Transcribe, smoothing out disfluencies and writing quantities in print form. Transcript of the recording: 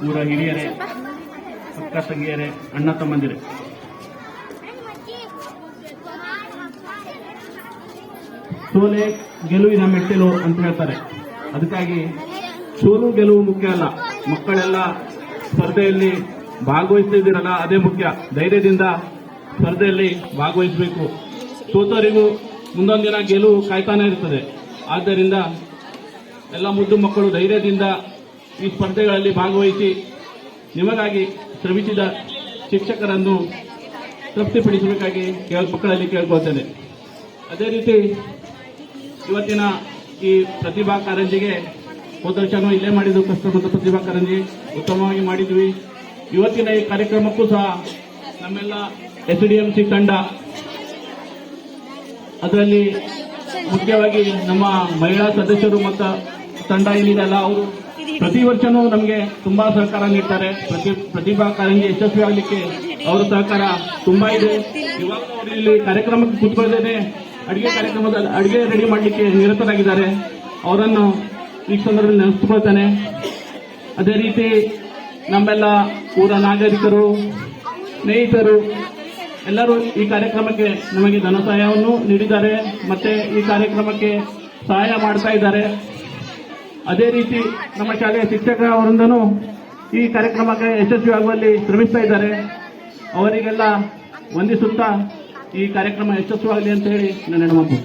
ಊರ ಹಿರಿಯರೇ, ಅಕ್ಕ ತಂಗಿಯರೇ, ಅಣ್ಣ ತಮ್ಮಂದಿರೇ, ಸೋಲೆ ಗೆಲುವಿನ ಮೆಟ್ಟಿಲು ಅಂತ ಹೇಳ್ತಾರೆ. ಅದಕ್ಕಾಗಿ ಸೋಲು ಗೆಲುವು ಮುಖ್ಯ ಅಲ್ಲ. ಮಕ್ಕಳೆಲ್ಲ ಸ್ಪರ್ಧೆಯಲ್ಲಿ ಭಾಗವಹಿಸ್ತಿದ್ದೀರಲ್ಲ, ಅದೇ ಮುಖ್ಯ. ಧೈರ್ಯದಿಂದ ಸ್ಪರ್ಧೆಯಲ್ಲಿ ಭಾಗವಹಿಸಬೇಕು. ಸೋತವರಿಗೂ ಮುಂದೊಂದು ದಿನ ಗೆಲುವು ಕಾಯ್ತಾನೆ ಇರ್ತದೆ. ಆದ್ದರಿಂದ ಎಲ್ಲ ಮುದ್ದು ಮಕ್ಕಳು ಧೈರ್ಯದಿಂದ ಈ ಸ್ಪರ್ಧೆಗಳಲ್ಲಿ ಭಾಗವಹಿಸಿ ನಿಮಗಾಗಿ ಶ್ರಮಿಸಿದ ಶಿಕ್ಷಕರನ್ನು ತೃಪ್ತಿಪಡಿಸಬೇಕಾಗಿ ಮಕ್ಕಳಲ್ಲಿ ಕೇಳ್ಕೊಳ್ತೇನೆ. ಅದೇ ರೀತಿ ಇವತ್ತಿನ ಈ ಪ್ರತಿಭಾ ಕಾರಂಜಿಗೆ ಹೋದ ವರ್ಷನೂ ಇಲ್ಲೇ ಮಾಡಿದ್ದು ಕಷ್ಟ ಮತ್ತು ಪ್ರತಿಭಾ ಕಾರಂಜಿ ಉತ್ತಮವಾಗಿ ಮಾಡಿದ್ವಿ. ಇವತ್ತಿನ ಈ ಕಾರ್ಯಕ್ರಮಕ್ಕೂ ಸಹ ನಮ್ಮೆಲ್ಲ SDMC ತಂಡ, ಅದರಲ್ಲಿ ಮುಖ್ಯವಾಗಿ ನಮ್ಮ ಮಹಿಳಾ ಸದಸ್ಯರು ಮತ್ತು ತಂಡ ಏನಿದೆಲ್ಲ ಅವರು ಪ್ರತಿ ವರ್ಷನೂ ನಮಗೆ ತುಂಬಾ ಸಹಕಾರ ನೀಡ್ತಾರೆ. ಪ್ರತಿಭಾ ಕಾರಂಜಿ ಯಶಸ್ವಿ ಆಗಲಿಕ್ಕೆ ಅವರ ಸಹಕಾರ ತುಂಬಾ ಇದೆ. ಇವಾಗ ಅವರು ಇಲ್ಲಿ ಕಾರ್ಯಕ್ರಮಕ್ಕೆ ಕೂತ್ಕೊಳ್ಳದೇನೆ ಅಡಿಗೆ ರೆಡಿ ಮಾಡಲಿಕ್ಕೆ ನಿರತರಾಗಿದ್ದಾರೆ. ಅವರನ್ನು ಈ ಸಂದರ್ಭದಲ್ಲಿ ನೆನೆಸ್ಕೊಳ್ತಾನೆ. ಅದೇ ರೀತಿ ನಮ್ಮೆಲ್ಲ ಊರ ನಾಗರಿಕರು, ಸ್ನೇಹಿತರು ಎಲ್ಲರೂ ಈ ಕಾರ್ಯಕ್ರಮಕ್ಕೆ ನಮಗೆ ಧನ ಸಹಾಯವನ್ನು ನೀಡಿದ್ದಾರೆ, ಮತ್ತೆ ಈ ಕಾರ್ಯಕ್ರಮಕ್ಕೆ ಸಹಾಯ ಮಾಡ್ತಾ ಇದ್ದಾರೆ. ಅದೇ ರೀತಿ ನಮ್ಮ ಶಾಲೆಯ ಶಿಕ್ಷಕರವರಿಂದನೂ ಈ ಕಾರ್ಯಕ್ರಮಕ್ಕೆ ಯಶಸ್ವಿಯಾಗುವಲ್ಲಿ ಶ್ರಮಿಸ್ತಾ ಇದ್ದಾರೆ. ಅವರಿಗೆಲ್ಲ ವಂದಿಸುತ್ತಾ ಈ ಕಾರ್ಯಕ್ರಮ ಯಶಸ್ವಿಯಾಗಲಿ ಅಂತ ಹೇಳಿ ನನ್ನ ಮಾತು.